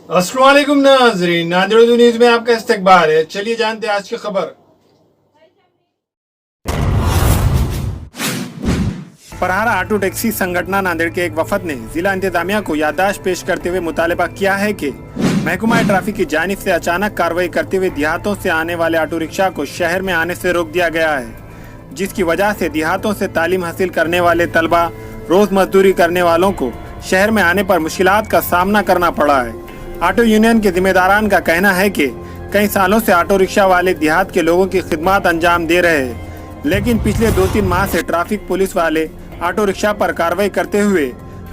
अस्सलाम वालेकुम नाज़रीन, नादिर उर्दू न्यूज़ में आपका इस्तकबाल है। चलिए जानते हैं आज की खबर। फरहारा ऑटो टैक्सी संगठन नांदेड़ के एक वफद ने जिला इंतजामिया को याददाश्त पेश करते हुए मुतालबा किया है कि महकमा ट्रैफिक की जानिब से अचानक कार्रवाई करते हुए देहातों से आने वाले ऑटो रिक्शा को शहर में आने से रोक दिया गया है, जिसकी वजह से देहातों से तालीम हासिल करने वाले तलबा, रोज मजदूरी करने वालों को शहर में आने पर मुश्किलात का सामना करना पड़ा है। ऑटो यूनियन के जिम्मेदारान का कहना है कि कई सालों से ऑटो रिक्शा वाले देहात के लोगों की खिदमत अंजाम दे रहे हैं, लेकिन पिछले 2-3 माह से ट्रैफिक पुलिस वाले ऑटो रिक्शा पर कार्रवाई करते हुए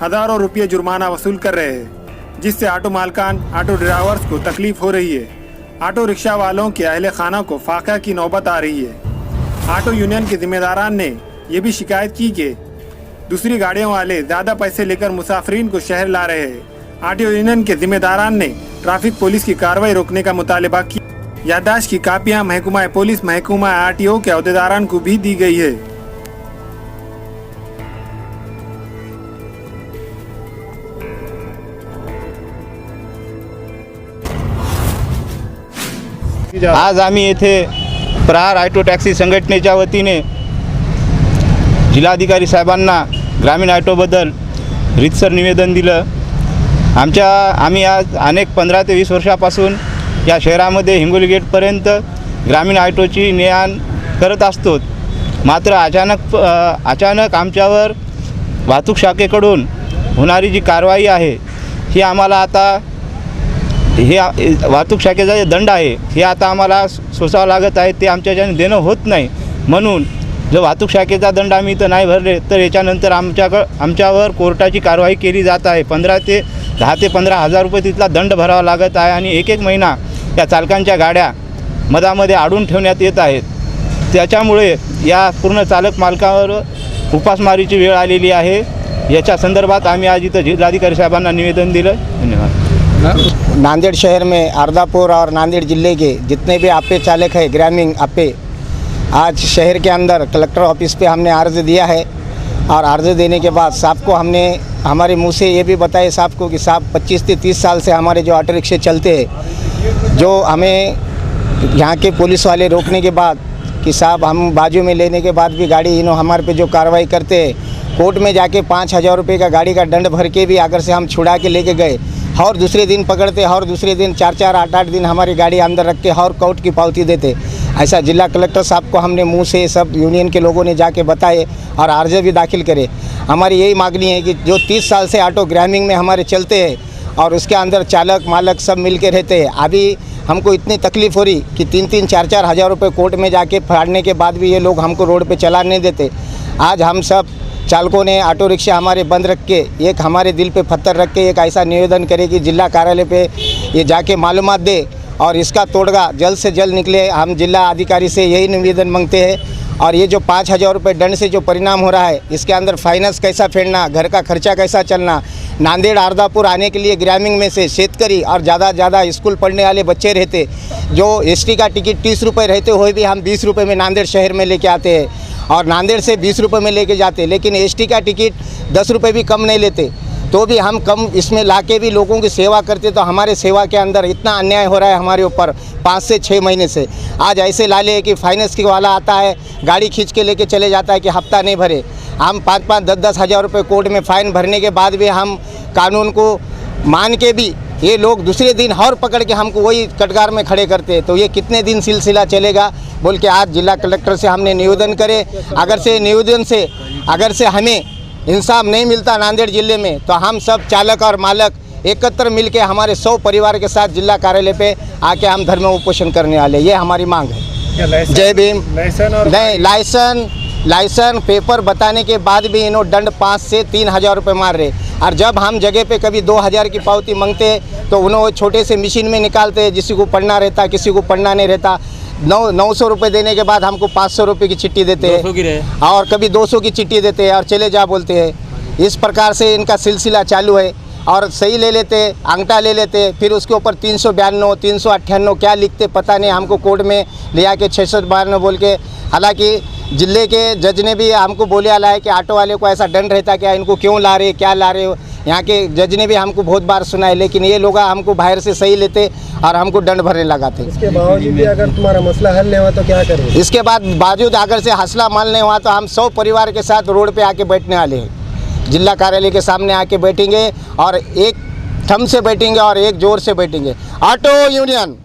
हजारों रुपये जुर्माना वसूल कर रहे हैं, जिससे ऑटो मालकान, ऑटो ड्राइवर्स को तकलीफ हो रही है। ऑटो रिक्शा वालों के अहले खाना को फाका की नौबत आ रही है। ऑटो यूनियन के जिम्मेदारान ने ये भी शिकायत की कि दूसरी गाड़ियों वाले ज्यादा पैसे लेकर मुसाफिरीन को शहर ला रहे हैं। ऑटो यूनियन के जिम्मेदारान ने ट्रैफिक पुलिस की कार्रवाई रोकने का मुतालबा किया। याददाश्त की कापियां महकमा पुलिस, महकमा आरटीओ के अहदेदारान को भी दी गई है। आज आम्ही येथे प्रहार ऑटो टॅक्सी संघटनेच्या वतीने जिल्हाधिकारी साहेबांना ग्रामीण ऑटोबद्दल रीतसर निवेदन दिलं। आम्ही आज अनेक 15 ते 20 वर्षापासून या शहरामध्ये हिंगोली गेटपर्यंत ग्रामीण ऑटोची ने-आण करत असतो। मात्र अचानक आमच्यावर वाहतूक शाखेकडून होणारी जी कारवाई आहे ही आम्हाला आता वाहतूक शाखेचा जे दंड आहे हे आता आम्हाला सोसावं लागत आहे, ते आमच्याच्याने देणं होत नाही। म्हणून जर वाहतूक शाखेचा दंड आम्ही इथं नाही भरले तर याच्यानंतर आमच्यावर कोर्टाची कारवाई केली जात आहे। 10 ते 15 हजार रुपये तिथला दंड भरावा लागत आहे आणि एक महिना या चालकांच्या गाड्या मधामध्ये अडून ठेवण्यात येत आहेत। त्याच्यामुळे या पूर्ण चालक मालकावर उपासमारीची वेळ आलेली आहे। याच्या संदर्भात आम्ही आज इथं जिल्हाधिकारी साहेबांना निवेदन दिलं। धन्यवाद। नांदेड़ शहर में अर्दापुर और नांदेड़ ज़िले के जितने भी आपे चालक हैं, ग्रामीण आपे, आज शहर के अंदर कलेक्टर ऑफिस पे हमने अर्ज़ दिया है और अर्ज़ देने के बाद साहब को हमने हमारे मुंह से ये भी बताया साहब को कि साहब 25 से 30 साल से हमारे जो ऑटो रिक्शे चलते हैं, जो हमें यहाँ के पुलिस वाले रोकने के बाद कि साहब हम बाजू में लेने के बाद भी गाड़ी हमारे पे जो कार्रवाई करते हैं, कोर्ट में जाके 5,000 रुपये का गाड़ी का दंड भर के भी अगर से हम छुड़ा के लेके गए और दूसरे दिन पकड़ते और दूसरे दिन 4-4, 8-8 दिन हमारी गाड़ी अंदर रख के और कोर्ट की पावती देते। ऐसा जिला कलेक्टर साहब को हमने मुंह से सब यूनियन के लोगों ने जाके बताए और अर्ज भी दाखिल करे। हमारी यही मांगनी है कि जो 30 साल से ऑटो ग्रामीण में हमारे चलते हैं और उसके अंदर चालक मालक सब मिल के रहते हैं, अभी हमको इतनी तकलीफ़ हो रही कि 3-3, 4-4 हज़ार रुपये कोर्ट में जाके फाड़ने के बाद भी ये लोग हमको रोड पे चला नहीं देते। आज हम सब चालकों ने ऑटो रिक्शा हमारे बंद रख के एक हमारे दिल पे पत्थर रख के एक ऐसा निवेदन करे कि जिला कार्यालय पे ये जाके मालूमात दे और इसका तोड़गा जल्द से जल्द निकले। हम जिला अधिकारी से यही निवेदन मांगते हैं। और ये जो 5,000 रुपये दंड से जो परिणाम हो रहा है, इसके अंदर फाइनेंस कैसा फेरना, घर का खर्चा कैसा चलना। नांदेड़ अर्दापुर आने के लिए ग्रामीण में से शेतकरी और ज़्यादा स्कूल पढ़ने वाले बच्चे रहते, जो एसटी का टिकट 30 रुपये रहते हुए भी हम 20 रुपये में नांदेड़ शहर में लेके आते हैं और नांदेड़ से 20 रुपये में लेके जाते, लेकिन एसटी का टिकट 10 रुपये भी कम नहीं लेते, तो भी हम कम इसमें लाके भी लोगों की सेवा करते। तो हमारे सेवा के अंदर इतना अन्याय हो रहा है हमारे ऊपर 5 से 6 महीने से। आज ऐसे लाले है कि फाइनेंस की वाला आता है, गाड़ी खींच के लेके चले जाता है कि हफ्ता नहीं भरे। हम 5-5, 10-10 हज़ार रुपये कोर्ट में फ़ाइन भरने के बाद भी हम कानून को मान के भी ये लोग दूसरे दिन और पकड़ के हमको वही कटघार में खड़े करते हैं। तो ये कितने दिन सिलसिला चलेगा बोल के आज जिला कलेक्टर से हमने निवेदन करे। अगर से हमें इंसाफ नहीं मिलता नांदेड़ ज़िले में, तो हम सब चालक और मालक एकत्र मिलके हमारे 100 परिवार के साथ जिला कार्यालय पे आके हम धरना उपोषण करने वाले, ये हमारी मांग है। जय भीम। नहीं, लाइसेंस पेपर बताने के बाद भी इन्हों दंड 5 से 3 हज़ार रुपये मार रहे। और जब हम जगह पे कभी 2,000 की पावती मांगते हैं तो उन्होंने छोटे से मशीन में निकालते हैं, किसी को पढ़ना रहता, किसी को पढ़ना नहीं रहता। 900 रुपये देने के बाद हमको 500 रुपये की चिट्ठी देते हैं और कभी 200 की चिट्ठी देते हैं और चले जा बोलते हैं। इस प्रकार से इनका सिलसिला चालू है। और सही ले लेते, अंगूठा ले लेते, फिर उसके ऊपर 392, 398 क्या लिखते पता नहीं, हमको कोर्ट में ले आके 692 बोल के। हालांकि जिले के जज ने भी हमको बोले आला है कि ऑटो वाले को ऐसा दंड रहता क्या, इनको क्यों ला रहे, क्या ला रहे हो। यहाँ के जज ने भी हमको बहुत बार सुनाए, लेकिन ये लोग हमको बाहर से सही लेते और हमको दंड भरने लगाते। इसके बावजूद भी अगर तुम्हारा मसला हल नहीं हुआ तो क्या करोगे? इसके बावजूद अगर से हौसला मान नहीं हुआ तो हम 100 परिवार के साथ रोड पे आके बैठने वाले हैं। जिला कार्यालय के सामने आके बैठेंगे और एक थम से बैठेंगे और एक जोर से बैठेंगे। Auto union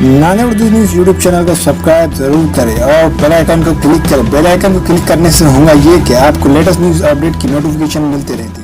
Nanded Urdu news YouTube channel को सब्सक्राइब जरूर करें और बेल आइकन को क्लिक करें। बेल आइकन को क्लिक करने से होगा ये कि आपको लेटेस्ट न्यूज़ अपडेट की नोटिफिकेशन मिलती रहती है।